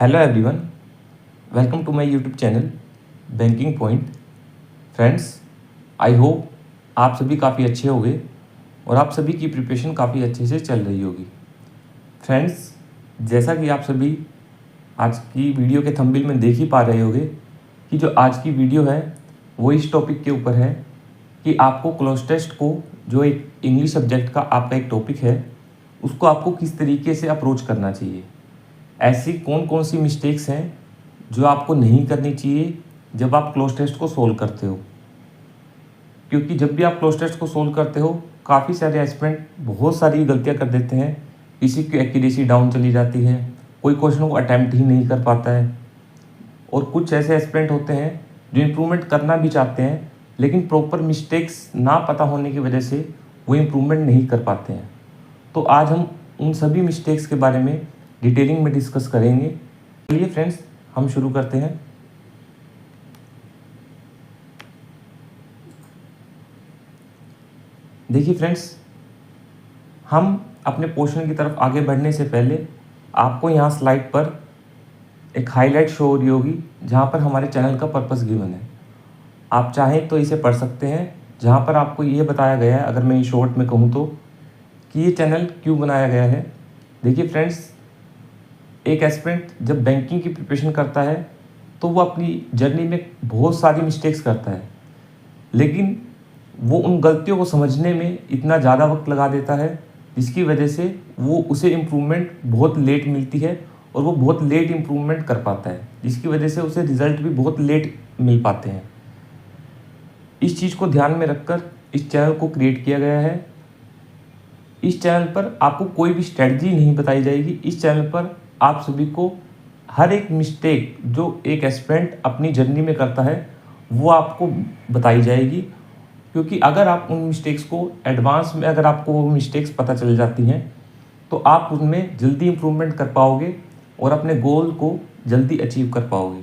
Hello everyone, welcome to my YouTube channel banking point. Friends, I hope आप सभी काफ़ी अच्छे होंगे और आप सभी की प्रिपरेशन काफ़ी अच्छे से चल रही होगी। फ्रेंड्स, जैसा कि आप सभी आज की वीडियो के थंबनेल में देख ही पा रहे होंगे कि जो आज की वीडियो है वो इस टॉपिक के ऊपर है कि आपको क्लोज टेस्ट को, जो एक इंग्लिश सब्जेक्ट का आपका एक टॉपिक है, उसको आपको किस तरीके से अप्रोच करना चाहिए। ऐसी कौन कौन सी मिस्टेक्स हैं जो आपको नहीं करनी चाहिए जब आप क्लोज टेस्ट को सोल्व करते हो। क्योंकि जब भी आप क्लोज टेस्ट को सोल्व करते हो, काफ़ी सारे एस्पिरेंट बहुत सारी गलतियां कर देते हैं। किसी की एक्यूरेसी डाउन चली जाती है, कोई क्वेश्चन को अटैम्प्ट ही नहीं कर पाता है, और कुछ ऐसे एस्पिरेंट होते हैं जो इम्प्रूवमेंट करना भी चाहते हैं लेकिन प्रॉपर मिस्टेक्स ना पता होने की वजह से वो इम्प्रूवमेंट नहीं कर पाते हैं। तो आज हम उन सभी मिस्टेक्स के बारे में डिटेलिंग में डिस्कस करेंगे। चलिए फ्रेंड्स, हम शुरू करते हैं। देखिए फ्रेंड्स, हम अपने पोर्शन की तरफ आगे बढ़ने से पहले आपको यहाँ स्लाइड पर एक हाईलाइट शो हो रही होगी जहाँ पर हमारे चैनल का पर्पस गिवन है। आप चाहें तो इसे पढ़ सकते हैं, जहाँ पर आपको ये बताया गया है, अगर मैं शॉर्ट में कहूँ तो, कि ये चैनल क्यों बनाया गया है। देखिए फ्रेंड्स, एक एस्पिरेंट जब बैंकिंग की प्रिपरेशन करता है तो वो अपनी जर्नी में बहुत सारी मिस्टेक्स करता है, लेकिन वो उन गलतियों को समझने में इतना ज़्यादा वक्त लगा देता है जिसकी वजह से वो उसे इम्प्रूवमेंट बहुत लेट मिलती है और वो बहुत लेट इम्प्रूवमेंट कर पाता है, जिसकी वजह से उसे रिज़ल्ट भी बहुत लेट मिल पाते हैं। इस चीज़ को ध्यान में रखकर इस चैनल को क्रिएट किया गया है। इस चैनल पर आपको कोई भी स्ट्रेटजी नहीं बताई जाएगी। इस चैनल पर आप सभी को हर एक मिस्टेक जो एक एस्पिरेंट अपनी जर्नी में करता है वो आपको बताई जाएगी, क्योंकि अगर आप उन मिस्टेक्स को एडवांस में, अगर आपको वो मिस्टेक्स पता चल जाती हैं तो आप उनमें जल्दी इम्प्रूवमेंट कर पाओगे और अपने गोल को जल्दी अचीव कर पाओगे।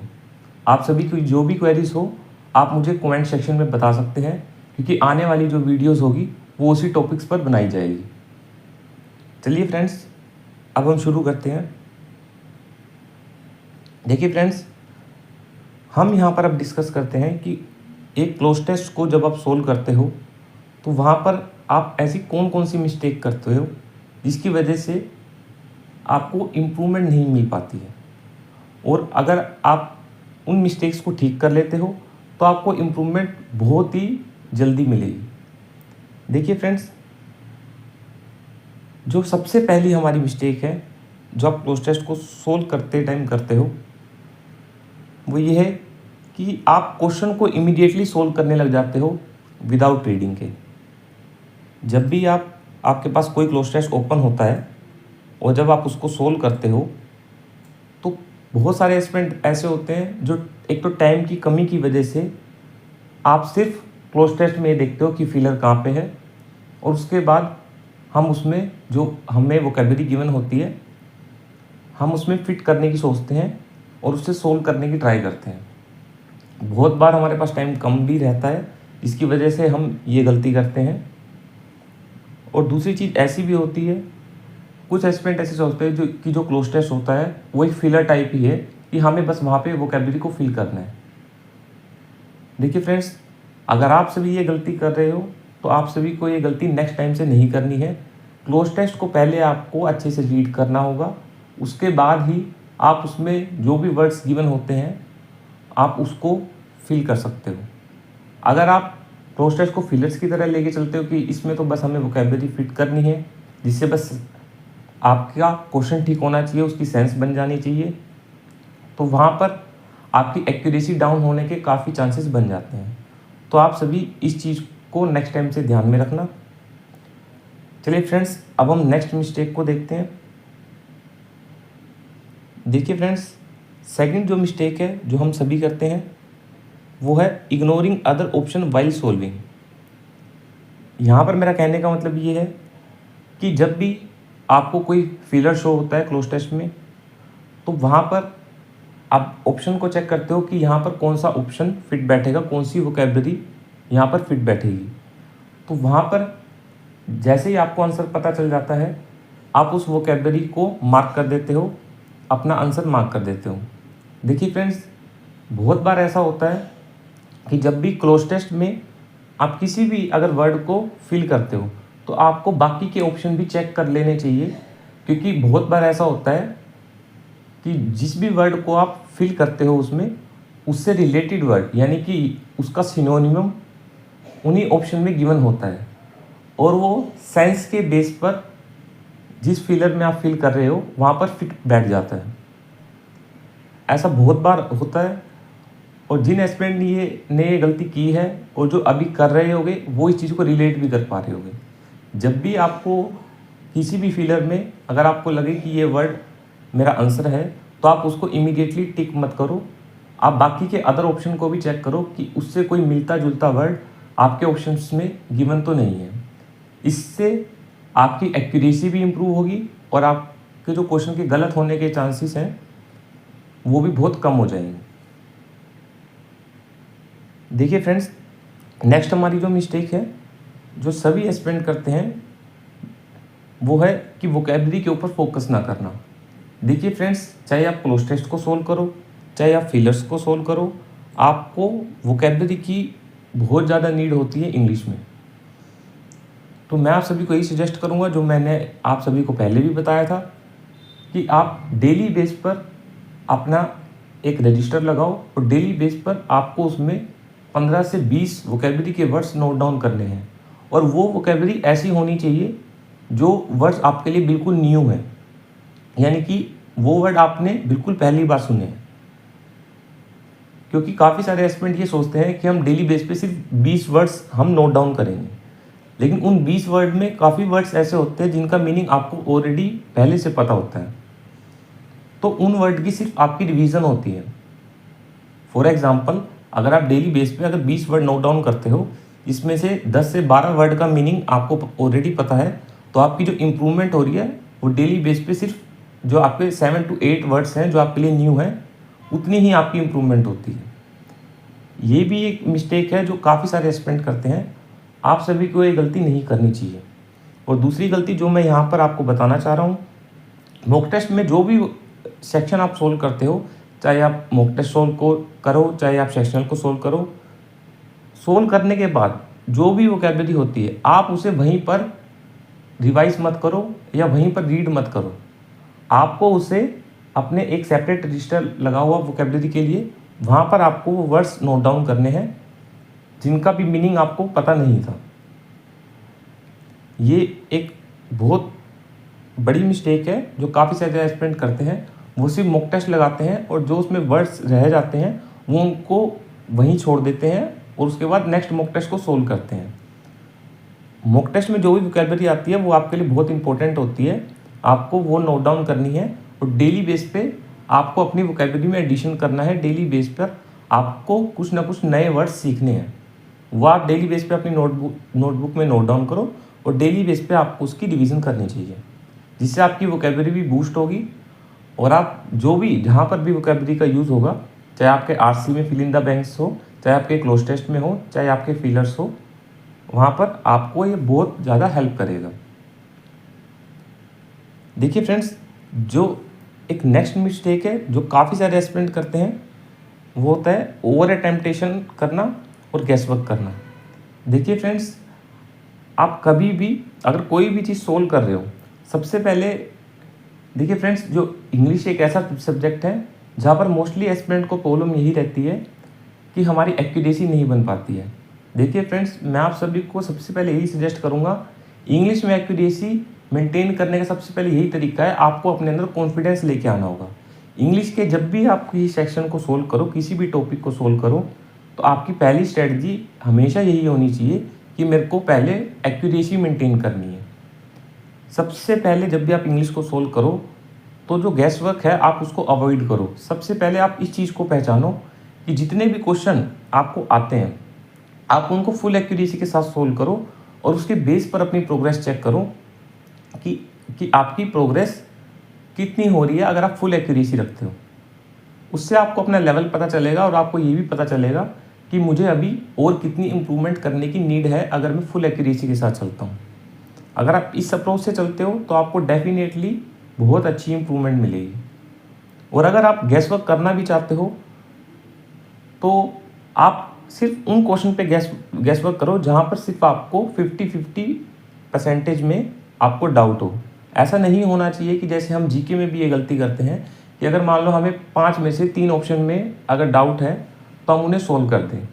आप सभी की जो भी क्वेरीज हो आप मुझे कमेंट सेक्शन में बता सकते हैं, क्योंकि आने वाली जो वीडियोस होगी वो उसी टॉपिक्स पर बनाई जाएगी। चलिए फ्रेंड्स, अब हम शुरू करते हैं। देखिए फ्रेंड्स, हम यहाँ पर अब डिस्कस करते हैं कि एक क्लोज टेस्ट को जब आप सोल्व करते हो तो वहाँ पर आप ऐसी कौन कौन सी मिस्टेक करते हो जिसकी वजह से आपको इम्प्रूवमेंट नहीं मिल पाती है, और अगर आप उन मिस्टेक्स को ठीक कर लेते हो तो आपको इम्प्रूवमेंट बहुत ही जल्दी मिलेगी। देखिए फ्रेंड्स, जो सबसे पहली हमारी मिस्टेक है जो आप क्लोज टेस्ट को सोल्व करते टाइम करते हो वो ये है कि आप क्वेश्चन को इमीडिएटली सोल्व करने लग जाते हो विदाउट रीडिंग के। जब भी आपके पास कोई क्लोज टेस्ट ओपन होता है और जब आप उसको सोल्व करते हो तो बहुत सारे एस्पिरेंट ऐसे होते हैं जो एक तो टाइम की कमी की वजह से आप सिर्फ क्लोज टेस्ट में ये देखते हो कि फिलर कहाँ पे है, और उसके बाद हम उसमें जो हमें वोकैबुलरी गिवन होती है हम उसमें फिट करने की सोचते हैं और उससे सोल्व करने की ट्राई करते हैं। बहुत बार हमारे पास टाइम कम भी रहता है, जिसकी वजह से हम ये गलती करते हैं। और दूसरी चीज़ ऐसी भी होती है, कुछ एस्पिरेंट ऐसे सोचते हैं जो क्लोज टेस्ट होता है वो एक फिलर टाइप ही है कि हमें बस वहाँ पे वोकैबुलरी को फिल करना है। देखिए फ्रेंड्स, अगर आप सभी ये गलती कर रहे हो तो आप सभी को ये गलती नेक्स्ट टाइम से नहीं करनी है। क्लोज टेस्ट को पहले आपको अच्छे से रीड करना होगा, उसके बाद ही आप उसमें जो भी वर्ड्स गिवन होते हैं आप उसको फिल कर सकते हो। अगर आप क्लोज टेस्ट को फिलर्स की तरह लेके चलते हो कि इसमें तो बस हमें वोकैबुलरी फिट करनी है जिससे बस आपका क्वेश्चन ठीक होना चाहिए, उसकी सेंस बन जानी चाहिए, तो वहाँ पर आपकी एक्यूरेसी डाउन होने के काफ़ी चांसेस बन जाते हैं। तो आप सभी इस चीज़ को नेक्स्ट टाइम से ध्यान में रखना। चलिए फ्रेंड्स, अब हम नेक्स्ट मिस्टेक को देखते हैं। देखिए फ्रेंड्स, सेकंड जो मिस्टेक है जो हम सभी करते हैं वो है ignoring other option while solving. यहाँ पर मेरा कहने का मतलब ये है कि जब भी आपको कोई फिलर शो होता है क्लोज टेस्ट में तो वहाँ पर आप ऑप्शन को चेक करते हो कि यहाँ पर कौन सा ऑप्शन फिट बैठेगा, कौन सी वोकैबुलरी यहाँ पर फिट बैठेगी। तो वहाँ पर जैसे ही आपको आंसर पता चल जाता है आप उस वोकैबुलरी को मार्क कर देते हो अपना आंसर मार्क कर देते हो। देखिए फ्रेंड्स, बहुत बार ऐसा होता है कि जब भी क्लोज टेस्ट में आप किसी भी अगर वर्ड को फिल करते हो तो आपको बाकी के ऑप्शन भी चेक कर लेने चाहिए, क्योंकि बहुत बार ऐसा होता है कि जिस भी वर्ड को आप फिल करते हो उसमें उससे रिलेटेड वर्ड यानी कि उसका सिनोनिमम उन्हीं ऑप्शन में गिवन होता है और वो सेंस के बेस पर जिस फिलर में आप फिल कर रहे हो वहाँ पर फिट बैठ जाता है। ऐसा बहुत बार होता है और जिन एस्पिरेंट ने ये गलती की है और जो अभी कर रहे होगे वो इस चीज़ को रिलेट भी कर पा रहे होगे। जब भी आपको किसी भी फिलर में अगर आपको लगे कि ये वर्ड मेरा आंसर है तो आप उसको इमीडिएटली टिक मत करो, आप बाकी के अदर ऑप्शन को भी चेक करो कि उससे कोई मिलता जुलता वर्ड आपके ऑप्शंस में गिवन तो नहीं है। इससे आपकी एक्यूरेसी भी इम्प्रूव होगी और आपके जो क्वेश्चन के गलत होने के चांसेस हैं वो भी बहुत कम हो जाएंगे। देखिए फ्रेंड्स, नेक्स्ट हमारी जो मिस्टेक है जो सभी एस्पिरेंट करते हैं वो है कि वोकैबुलरी के ऊपर फोकस ना करना। देखिए फ्रेंड्स, चाहे आप क्लोज टेस्ट को सोल्व करो चाहे आप फिलर्स को सोल्व करो, आपको वोकैबुलरी की बहुत ज़्यादा नीड होती है इंग्लिश में। तो मैं आप सभी को यही सजेस्ट करूंगा जो मैंने आप सभी को पहले भी बताया था कि आप डेली बेस पर अपना एक रजिस्टर लगाओ और डेली बेस पर आपको उसमें 15 से 20 वोकैबुलरी के वर्ड्स नोट डाउन करने हैं और वो वोकैबुलरी ऐसी होनी चाहिए जो वर्ड्स आपके लिए बिल्कुल न्यू है, यानी कि वो वर्ड आपने बिल्कुल पहली बार सुने हैं। क्योंकि काफ़ी सारे एस्पिरेंट ये सोचते हैं कि हम डेली बेस पे सिर्फ 20 वर्ड्स हम नोट डाउन करेंगे, लेकिन उन 20 वर्ड में काफ़ी वर्ड्स ऐसे होते हैं जिनका मीनिंग आपको ऑलरेडी पहले से पता होता है, तो उन वर्ड की सिर्फ आपकी रिवीजन होती है। फॉर एग्जांपल, अगर आप डेली बेस पे अगर 20 वर्ड नोट डाउन करते हो, इसमें से 10 से 12 वर्ड का मीनिंग आपको ऑलरेडी पता है, तो आपकी जो इम्प्रूवमेंट हो रही है वो डेली बेस पे सिर्फ जो आपके 7 to 8 वर्ड्स हैं जो आपके लिए न्यू हैं उतनी ही आपकी इम्प्रूवमेंट होती है। ये भी एक मिस्टेक है जो काफ़ी सारे एस्पिरेंट करते हैं, आप सभी को ये गलती नहीं करनी चाहिए। और दूसरी गलती जो मैं यहाँ पर आपको बताना चाह रहा हूँ, मॉक टेस्ट में जो भी सेक्शन आप सोल्व करते हो, चाहे आप मॉक टेस्ट सोल्व को करो चाहे आप सेक्शनल को सोल्व करो, सोल्व करने के बाद जो भी वोकैबुलरी होती है आप उसे वहीं पर रिवाइज मत करो या वहीं पर रीड मत करो, आपको उसे अपने एक सेपरेट रजिस्टर लगा हुआ वोकैबुलरी के लिए वहाँ पर आपको वो वर्ड्स नोट डाउन करने हैं जिनका भी मीनिंग आपको पता नहीं था। ये एक बहुत बड़ी मिस्टेक है जो काफ़ी सारे एस्पिरेंट करते हैं, वो सिर्फ मॉक टेस्ट लगाते हैं और जो उसमें वर्ड्स रह जाते हैं वो उनको वहीं छोड़ देते हैं और उसके बाद नेक्स्ट मॉक टेस्ट को सोल्व करते हैं। मॉक टेस्ट में जो भी वोकैबुलरी आती है वो आपके लिए बहुत इंपॉर्टेंट होती है, आपको वो नोट डाउन करनी है और डेली बेस पे आपको अपनी वोकैबुलरी में एडिशन करना है। डेली बेस पर आपको कुछ ना कुछ नए वर्ड्स सीखने हैं, वो आप डेली बेस पे अपनी नोटबुक में नोट डाउन करो और डेली बेस पे आपको उसकी रिवीजन करनी चाहिए, जिससे आपकी वोकैबुलरी भी बूस्ट होगी और आप जो भी जहाँ पर भी वोकैबुलरी का यूज़ होगा, चाहे आपके आरसी में फिल इन द बैंक्स हो, चाहे आपके क्लोज टेस्ट में हो, चाहे आपके फिलर्स हो, वहाँ पर आपको ये बहुत ज़्यादा हेल्प करेगा। देखिए फ्रेंड्स, जो एक नेक्स्ट मिस्टेक है जो काफ़ी सारे एस्पिरेंट करते हैं वो होता है ओवर अटेम्प्टेशन करना और गैस वर्क करना। देखिए फ्रेंड्स, आप कभी भी अगर कोई भी चीज़ सोल्व कर रहे हो, सबसे पहले देखिए फ्रेंड्स, जो इंग्लिश एक ऐसा सब्जेक्ट है जहाँ पर मोस्टली एस्पिरेंट को प्रॉब्लम यही रहती है कि हमारी एक्यूरेसी नहीं बन पाती है। देखिए फ्रेंड्स, मैं आप सभी को सबसे पहले यही सजेस्ट करूँगा, इंग्लिश में एक्यूरेसी मेंटेन करने का सबसे पहले यही तरीका है, आपको अपने अंदर कॉन्फिडेंस लेके आना होगा। इंग्लिश के जब भी आप किसी सेक्शन को सोल्व करो, किसी भी टॉपिक को सोल्व करो, तो आपकी पहली स्ट्रेटजी हमेशा यही होनी चाहिए कि मेरे को पहले एक्यूरेसी मेंटेन करनी है। सबसे पहले जब भी आप इंग्लिश को सोल्व करो तो जो गैस वर्क है आप उसको अवॉइड करो। सबसे पहले आप इस चीज़ को पहचानो कि जितने भी क्वेश्चन आपको आते हैं आप उनको फुल एक्यूरेसी के साथ सोल्व करो और उसके बेस पर अपनी प्रोग्रेस चेक करो कि आपकी प्रोग्रेस कितनी हो रही है। अगर आप फुल एक्यूरेसी रखते हो, उससे आपको अपना लेवल पता चलेगा और आपको ये भी पता चलेगा कि मुझे अभी और कितनी इम्प्रूवमेंट करने की नीड है अगर मैं फुल एक्यूरेसी के साथ चलता हूँ। अगर आप इस अप्रोच से चलते हो तो आपको डेफिनेटली बहुत अच्छी इम्प्रूवमेंट मिलेगी। और अगर आप गैस वर्क करना भी चाहते हो तो आप सिर्फ उन क्वेश्चन पे गैस वर्क करो जहाँ पर सिर्फ आपको 50-50% में आपको डाउट हो। ऐसा नहीं होना चाहिए कि जैसे हम जीके में भी ये गलती करते हैं कि अगर मान लो हमें 5 में से 3 ऑप्शन में अगर डाउट है तो हम उन्हें सोल्व कर दें।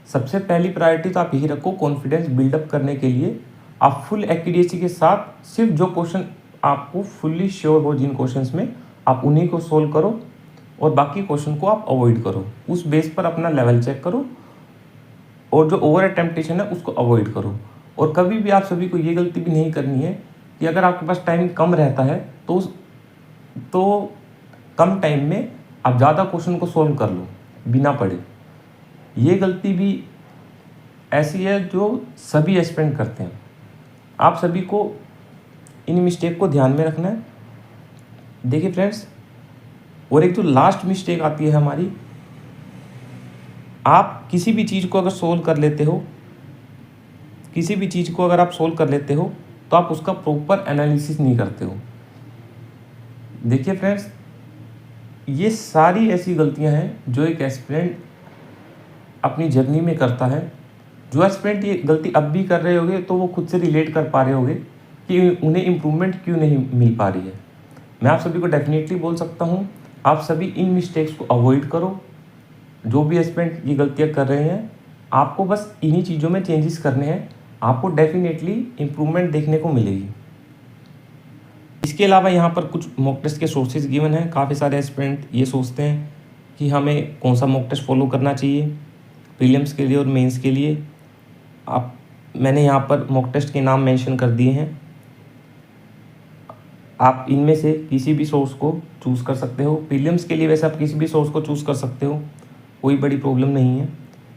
सबसे पहली प्रायोरिटी तो आप यही रखो, कॉन्फिडेंस बिल्डअप करने के लिए आप फुल एक्यूरेसी के साथ सिर्फ जो क्वेश्चन आपको फुल्ली श्योर हो जिन क्वेश्चंस में, आप उन्हीं को सोल्व करो और बाकी क्वेश्चन को आप अवॉइड करो। उस बेस पर अपना लेवल चेक करो और जो ओवर अटेम्प्टेशन है उसको अवॉइड करो। और कभी भी आप सभी को ये गलती भी नहीं करनी है कि अगर आपके पास टाइम कम रहता है तो कम टाइम में आप ज़्यादा क्वेश्चन को सोल्व कर लो बिना पढ़े। ये गलती भी ऐसी है जो सभी एस्पिरेंट करते हैं। आप सभी को इन मिस्टेक को ध्यान में रखना है। देखिए फ्रेंड्स, और एक जो लास्ट मिस्टेक आती है हमारी, आप किसी भी चीज़ को अगर सोल्व कर लेते हो, किसी भी चीज़ को अगर आप सोल्व कर लेते हो तो आप उसका प्रॉपर एनालिसिस नहीं करते हो। देखिए फ्रेंड्स, ये सारी ऐसी गलतियां हैं जो एक एस्पिरेंट अपनी जर्नी में करता है। जो एस्पिरेंट ये गलती अब भी कर रहे होंगे तो वो खुद से रिलेट कर पा रहे होंगे कि उन्हें इम्प्रूवमेंट क्यों नहीं मिल पा रही है। मैं आप सभी को डेफिनेटली बोल सकता हूँ, आप सभी इन मिस्टेक्स को अवॉइड करो। जो भी एस्पिरेंट ये गलतियाँ कर रहे हैं, आपको बस इन्हीं चीज़ों में चेंजेस करने हैं, आपको डेफिनेटली इम्प्रूवमेंट देखने को मिलेगी। इसके अलावा यहाँ पर कुछ मॉक टेस्ट के सोर्सेज गिवन हैं। काफ़ी सारे एस्पिरेंट ये सोचते हैं कि हमें कौन सा मॉक टेस्ट फॉलो करना चाहिए प्रीलिम्स के लिए और मेंस के लिए। मैंने यहाँ पर मॉक टेस्ट के नाम मेंशन कर दिए हैं। आप इनमें से किसी भी सोर्स को चूज़ कर सकते हो। प्रीलिम्स के लिए वैसे आप किसी भी सोर्स को चूज़ कर सकते हो, कोई बड़ी प्रॉब्लम नहीं है।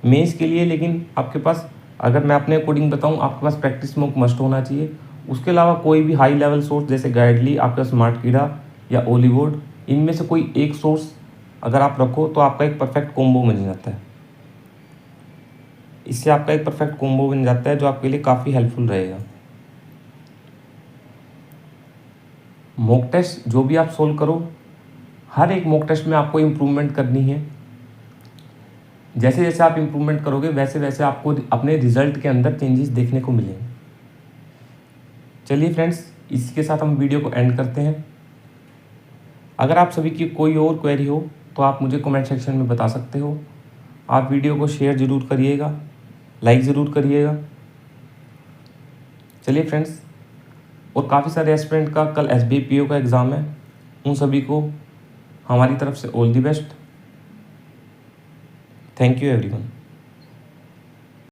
मेंस के लिए लेकिन आपके पास, अगर मैं अपने अकॉर्डिंग बताऊँ, आपके पास प्रैक्टिस मॉक मस्ट होना चाहिए। उसके अलावा कोई भी हाई लेवल सोर्स जैसे गाइडली, आपका स्मार्ट कीड़ा या ओलीवुड, इनमें से कोई एक सोर्स अगर आप रखो तो आपका एक परफेक्ट कॉम्बो बन जाता है। इससे आपका एक परफेक्ट कॉम्बो बन जाता है जो आपके लिए काफ़ी हेल्पफुल रहेगा। मॉक टेस्ट जो भी आप सोल्व करो, हर एक मॉक टेस्ट में आपको इम्प्रूवमेंट करनी है। जैसे जैसे आप इम्प्रूवमेंट करोगे वैसे वैसे आपको अपने रिजल्ट के अंदर चेंजेस देखने को मिलेंगे। चलिए फ्रेंड्स, इसके साथ हम वीडियो को एंड करते हैं। अगर आप सभी की कोई और क्वेरी हो तो आप मुझे कमेंट सेक्शन में बता सकते हो। आप वीडियो को शेयर ज़रूर करिएगा, लाइक ज़रूर करिएगा। चलिए फ्रेंड्स, और काफ़ी सारे एस्पिरेंट का कल SBI PO का एग्ज़ाम है, उन सभी को हमारी तरफ से all the best. Thank you everyone.